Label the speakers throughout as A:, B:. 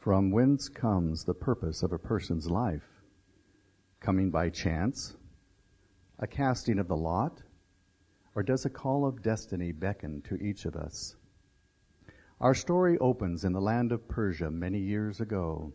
A: From whence comes the purpose of a person's life? Coming by chance? A casting of the lot? Or does a call of destiny beckon to each of us? Our story opens in the land of Persia many years ago.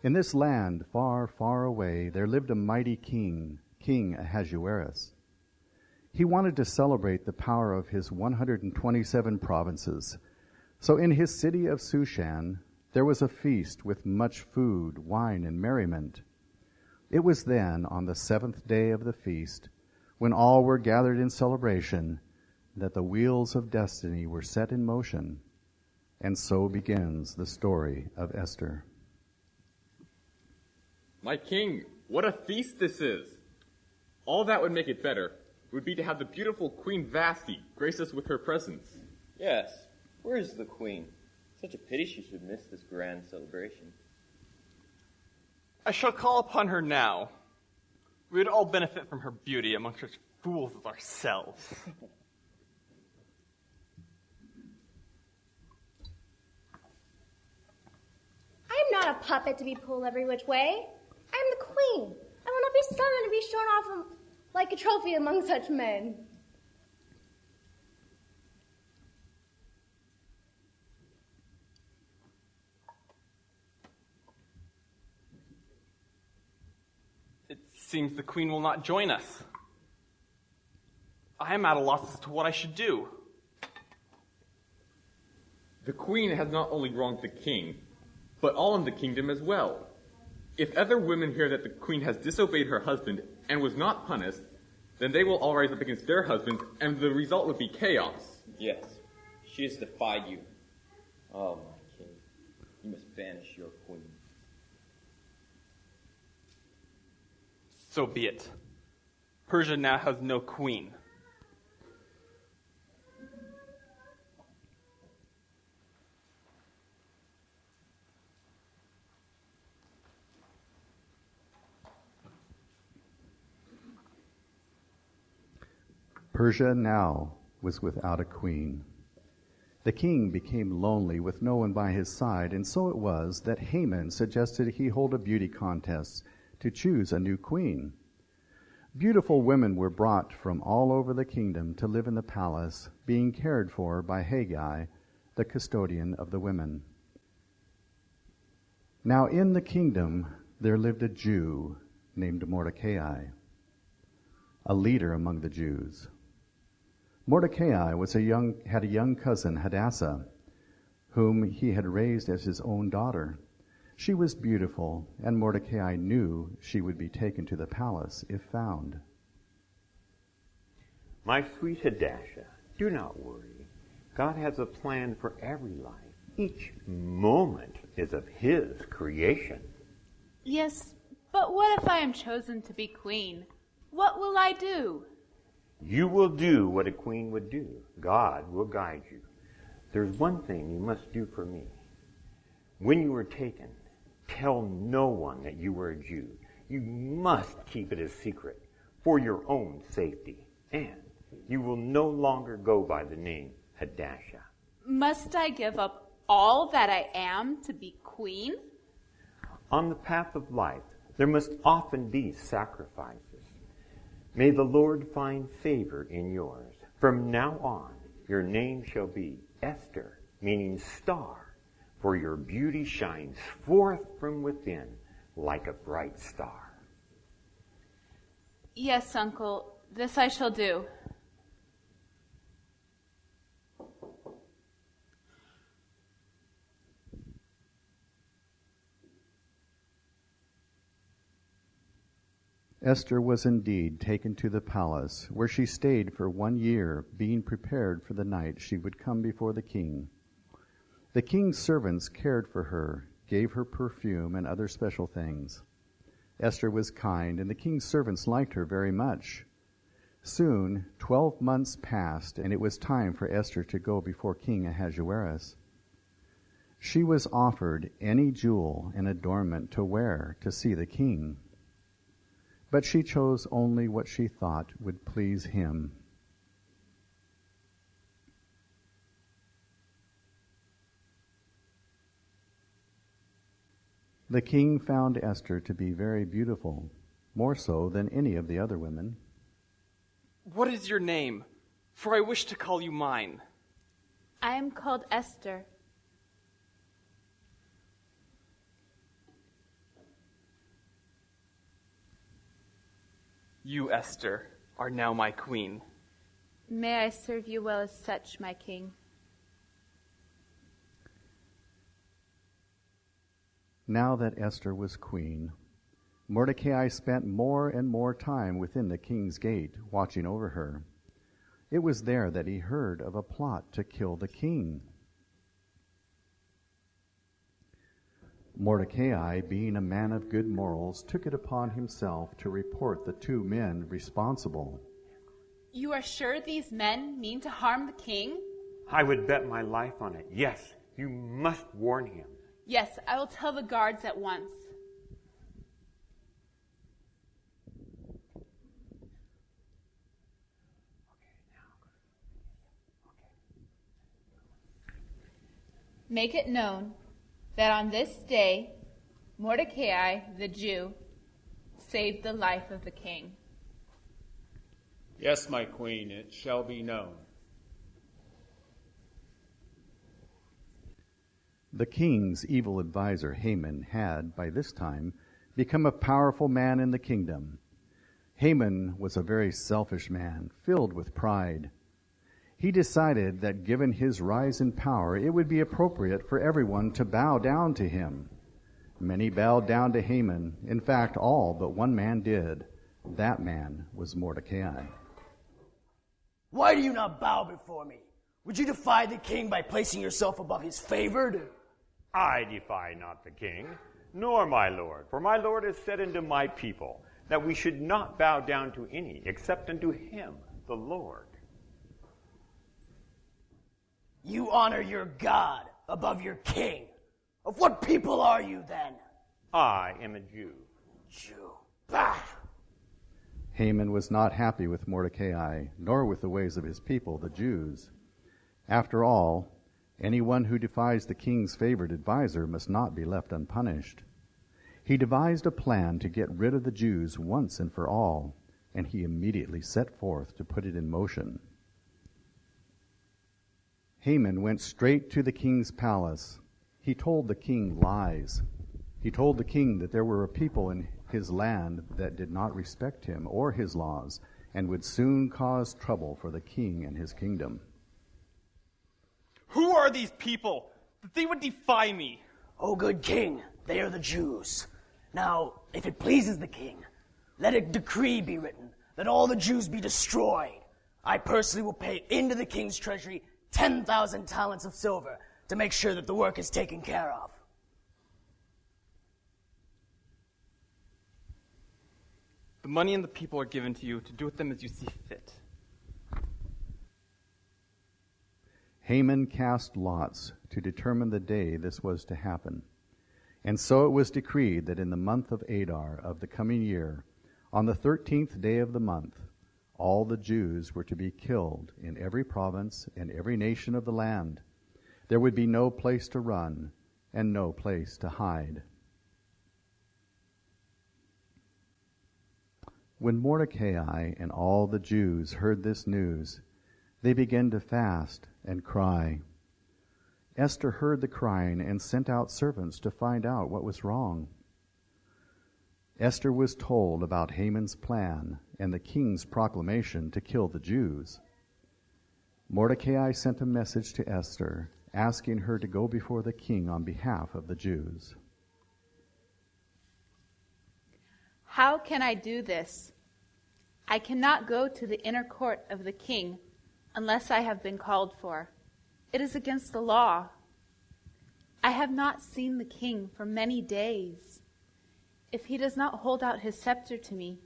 A: In this land, far, far away, there lived a mighty king, King Ahasuerus. He wanted to celebrate the power of his 127 provinces. So in his city of Shushan, there was a feast with much food, wine, and merriment. It was then, on the 7th day of the feast, when all were gathered in celebration, that the wheels of destiny were set in motion. And so begins the story of Esther.
B: My king, what a feast this is! All that would make it better would be to have the beautiful Queen Vashti grace us with her presence.
C: Yes, where is the queen? Such a pity she should miss this grand celebration.
D: I shall call upon her now. We would all benefit from her beauty among such fools as ourselves.
E: I am not a puppet to be pulled every which way. I am the queen. I will not be summoned to be shown off like a trophy among such men.
D: It seems the queen will not join us. I am at a loss as to what I should do.
B: The queen has not only wronged the king, but all in the kingdom as well. If other women hear that the queen has disobeyed her husband and was not punished, then they will all rise up against their husbands, and the result would be chaos.
C: Yes, she has defied you. Oh, my king, you must banish your queen.
D: So be it. Persia now has no queen.
A: Persia now was without a queen. The king became lonely with no one by his side, and so it was that Haman suggested he hold a beauty contest to choose a new queen. Beautiful women were brought from all over the kingdom to live in the palace, being cared for by Haggai, the custodian of the women. Now in the kingdom there lived a Jew named Mordecai, a leader among the Jews. Mordecai had a young cousin, Hadassah, whom he had raised as his own daughter. She was beautiful, and Mordecai knew she would be taken to the palace if found.
F: My sweet Hadassah, do not worry. God has a plan for every life. Each moment is of His creation.
G: Yes, but what if I am chosen to be queen? What will I do?
F: You will do what a queen would do. God will guide you. There's one thing you must do for me. When you are taken, tell no one that you were a Jew. You must keep it a secret for your own safety. And you will no longer go by the name Hadassah.
G: Must I give up all that I am to be queen?
F: On the path of life, there must often be sacrifices. May the Lord find favor in yours. From now on, your name shall be Esther, meaning star, for your beauty shines forth from within like a bright star.
G: Yes, uncle, this I shall do.
A: Esther was indeed taken to the palace, where she stayed for 1 year, being prepared for the night she would come before the king. The king's servants cared for her, gave her perfume and other special things. Esther was kind, and the king's servants liked her very much. Soon, 12 months passed, and it was time for Esther to go before King Ahasuerus. She was offered any jewel and adornment to wear to see the king. But she chose only what she thought would please him. The king found Esther to be very beautiful, more so than any of the other women.
D: What is your name? For I wish to call you mine.
G: I am called Esther.
D: You, Esther, are now my queen.
G: May I serve you well as such, my king.
A: Now that Esther was queen, Mordecai spent more and more time within the king's gate, watching over her. It was there that he heard of a plot to kill the king. Mordecai, being a man of good morals, took it upon himself to report the two men responsible.
G: You are sure these men mean to harm the king?
F: I would bet my life on it. Yes, you must warn him.
G: Yes, I will tell the guards at once. Make it known that on this day, Mordecai, the Jew, saved the life of the king.
H: Yes, my queen, it shall be known.
A: The king's evil advisor Haman had, by this time, become a powerful man in the kingdom. Haman was a very selfish man, filled with pride. He decided that given his rise in power, it would be appropriate for everyone to bow down to him. Many bowed down to Haman. In fact, all but one man did. That man was Mordecai.
I: Why do you not bow before me? Would you defy the king by placing yourself above his favored?
F: I defy not the king, nor my lord, for my lord has said unto my people that we should not bow down to any except unto him, the Lord.
I: You honor your God above your king. Of what people are you then?
F: I am a Jew.
I: Jew. Bah!
A: Haman was not happy with Mordecai, nor with the ways of his people, the Jews. After all, anyone who defies the king's favored advisor must not be left unpunished. He devised a plan to get rid of the Jews once and for all, and he immediately set forth to put it in motion. Haman went straight to the king's palace. He told the king lies. He told the king that there were a people in his land that did not respect him or his laws, and would soon cause trouble for the king and his kingdom.
D: Who are these people that they would defy me?
I: O good king, they are the Jews. Now, if it pleases the king, let a decree be written that all the Jews be destroyed. I personally will pay into the king's treasury 10,000 talents of silver to make sure that the work is taken care of.
D: The money and the people are given to you to do with them as you see fit.
A: Haman cast lots to determine the day this was to happen. And so it was decreed that in the month of Adar of the coming year, on the 13th day of the month, all the Jews were to be killed in every province and every nation of the land. There would be no place to run and no place to hide. When Mordecai and all the Jews heard this news, they began to fast and cry. Esther heard the crying and sent out servants to find out what was wrong. Esther was told about Haman's plan and the king's proclamation to kill the Jews. Mordecai sent a message to Esther, asking her to go before the king on behalf of the Jews.
G: How can I do this? I cannot go to the inner court of the king unless I have been called for. It is against the law. I have not seen the king for many days. If he does not hold out his scepter to me,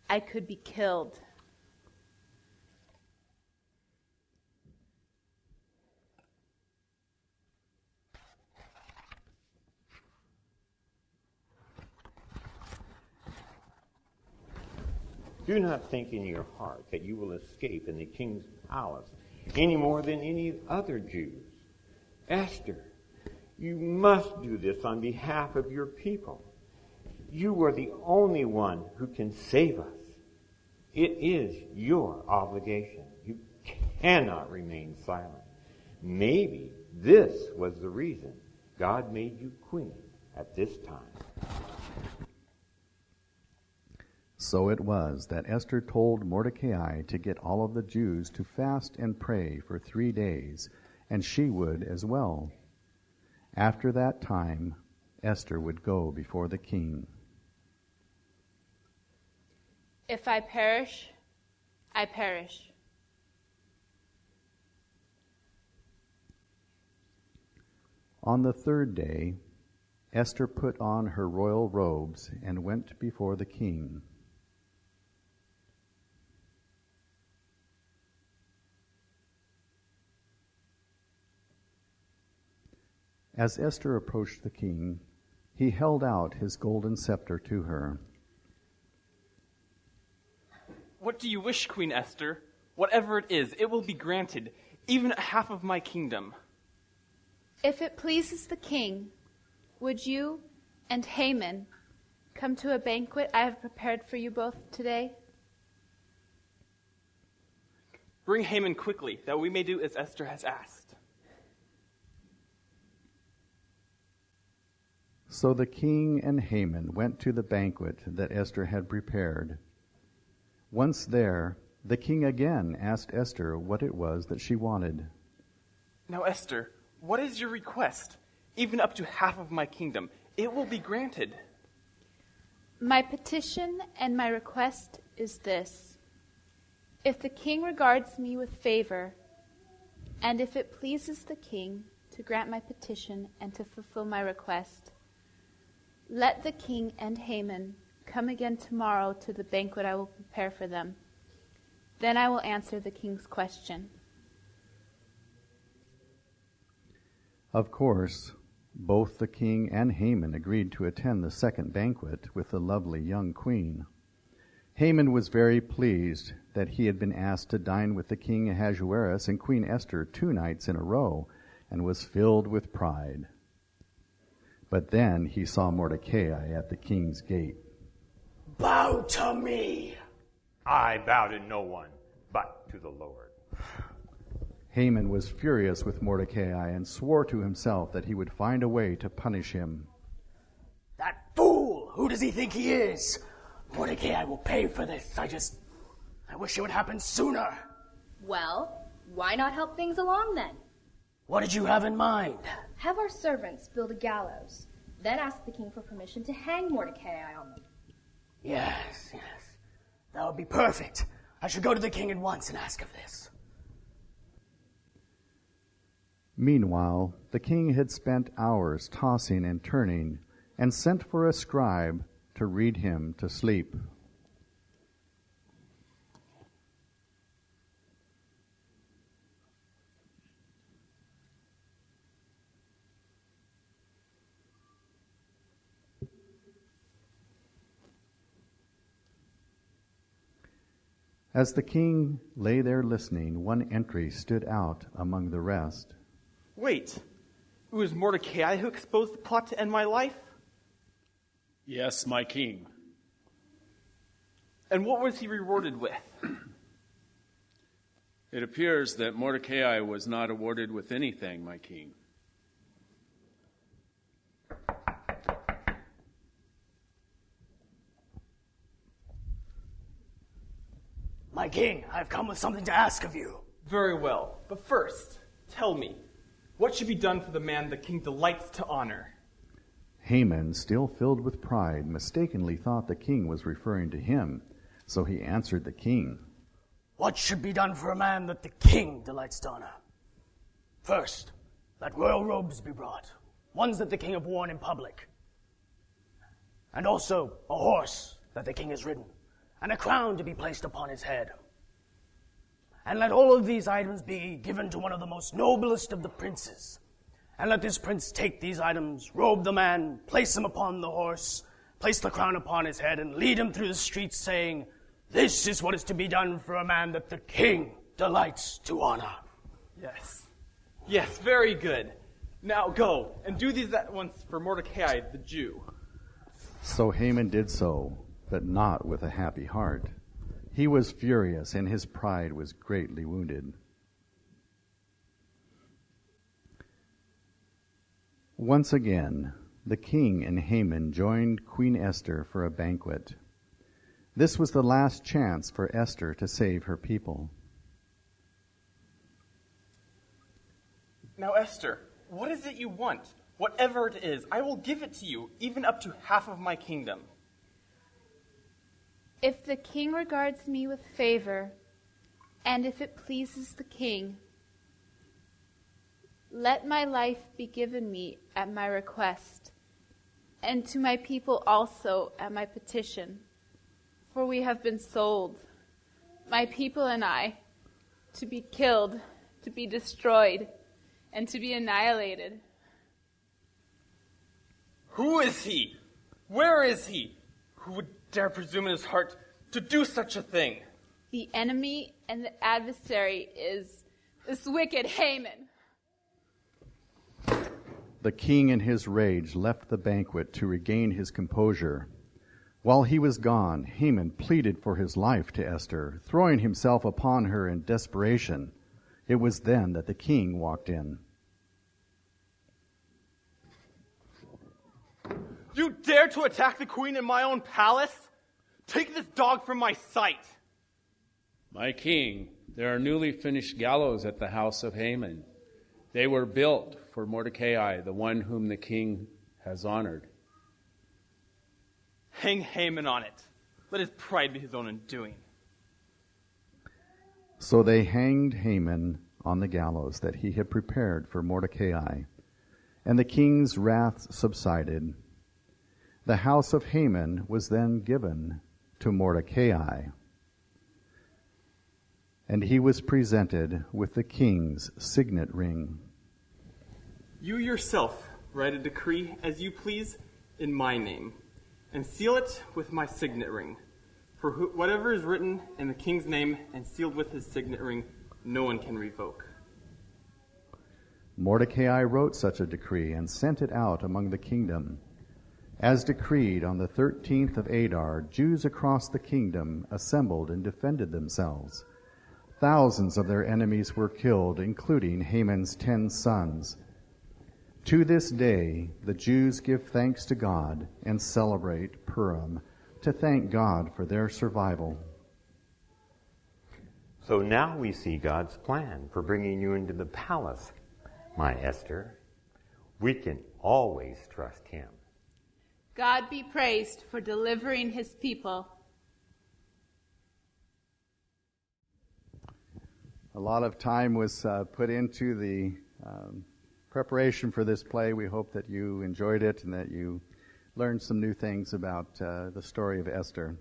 G: I could be killed.
F: Do not think in your heart that you will escape in the king's palace any more than any other Jews. Esther, You must do this on behalf of your people. You are the only one who can save us. It is your obligation. You cannot remain silent. Maybe this was the reason God made you queen at this time.
A: So it was that Esther told Mordecai to get all of the Jews to fast and pray for 3 days, and she would as well. After that time, Esther would go before the king.
G: If I perish, I perish.
A: On the 3rd day, Esther put on her royal robes and went before the king. As Esther approached the king, he held out his golden scepter to her.
D: What do you wish, Queen Esther? Whatever it is, it will be granted, even half of my kingdom.
G: If it pleases the king, would you and Haman come to a banquet I have prepared for you both today?
D: Bring Haman quickly, that we may do as Esther has asked.
A: So the king and Haman went to the banquet that Esther had prepared. Once there, the king again asked Esther what it was that she wanted.
D: Now, Esther, what is your request? Even up to half of my kingdom, it will be granted.
G: My petition and my request is this. If the king regards me with favor, and if it pleases the king to grant my petition and to fulfill my request, let the king and Haman come again tomorrow to the banquet I will prepare for them. Then I will answer the king's question.
A: Of course, both the king and Haman agreed to attend the second banquet with the lovely young queen. Haman was very pleased that he had been asked to dine with the king Ahasuerus and Queen Esther 2 nights in a row, and was filled with pride. But then he saw Mordecai at the king's gate.
I: Bow to me!
F: I bow to no one but to the Lord.
A: Haman was furious with Mordecai and swore to himself that he would find a way to punish him.
I: That fool! Who does he think he is? Mordecai will pay for this. I wish it would happen sooner.
E: Well, why not help things along then?
I: What did you have in mind?
E: Have our servants build a gallows, then ask the king for permission to hang Mordecai on them.
I: Yes. That would be perfect. I should go to the king at once and ask of this.
A: Meanwhile, the king had spent hours tossing and turning, and sent for a scribe to read him to sleep. As the king lay there listening, one entry stood out among the rest.
D: Wait, it was Mordecai who exposed the plot to end my life?
H: Yes, my king.
D: And what was he rewarded with?
H: It appears that Mordecai was not awarded with anything, my king.
I: My king, I've come with something to ask of you.
D: Very well, but first, tell me, what should be done for the man the king delights to honor?
A: Haman, still filled with pride, mistakenly thought the king was referring to him, so he answered the king.
I: What should be done for a man that the king delights to honor? First, let royal robes be brought, ones that the king have worn in public. And also a horse that the king has ridden, and a crown to be placed upon his head. And let all of these items be given to one of the most noblest of the princes. And let this prince take these items, robe the man, place him upon the horse, place the crown upon his head, and lead him through the streets, saying, "This is what is to be done for a man that the king delights to honor."
D: Yes, very good. Now go, and do these at once for Mordecai the Jew.
A: So Haman did so, but not with a happy heart. He was furious, and his pride was greatly wounded. Once again, the king and Haman joined Queen Esther for a banquet. This was the last chance for Esther to save her people.
D: Now, Esther, what is it you want? Whatever it is, I will give it to you, even up to half of my kingdom.
G: If the king regards me with favor, and if it pleases the king, let my life be given me at my request, and to my people also at my petition. For we have been sold, my people and I, to be killed, to be destroyed, and to be annihilated.
D: Who is he? Where is he? Who would dare presume in his heart to do such a thing?
G: The enemy and the adversary is this wicked Haman.
A: The king in his rage left the banquet to regain his composure. While he was gone, Haman pleaded for his life to Esther, throwing himself upon her in desperation. It was then that the king walked in.
D: You dare to attack the queen in my own palace? Take this dog from my sight.
H: My king, there are newly finished gallows at the house of Haman. They were built for Mordecai, the one whom the king has honored.
D: Hang Haman on it. Let his pride be his own undoing.
A: So they hanged Haman on the gallows that he had prepared for Mordecai, and the king's wrath subsided. The house of Haman was then given to Mordecai, and he was presented with the king's signet ring.
D: You yourself write a decree as you please in my name, and seal it with my signet ring. For whatever is written in the king's name and sealed with his signet ring, no one can revoke.
A: Mordecai wrote such a decree and sent it out among the kingdom. As decreed on the 13th of Adar, Jews across the kingdom assembled and defended themselves. Thousands of their enemies were killed, including Haman's 10 sons. To this day, the Jews give thanks to God and celebrate Purim to thank God for their survival.
F: So now we see God's plan for bringing you into the palace, my Esther. We can always trust him.
G: God be praised for delivering his people.
A: A lot of time was put into the preparation for this play. We hope that you enjoyed it and that you learned some new things about the story of Esther.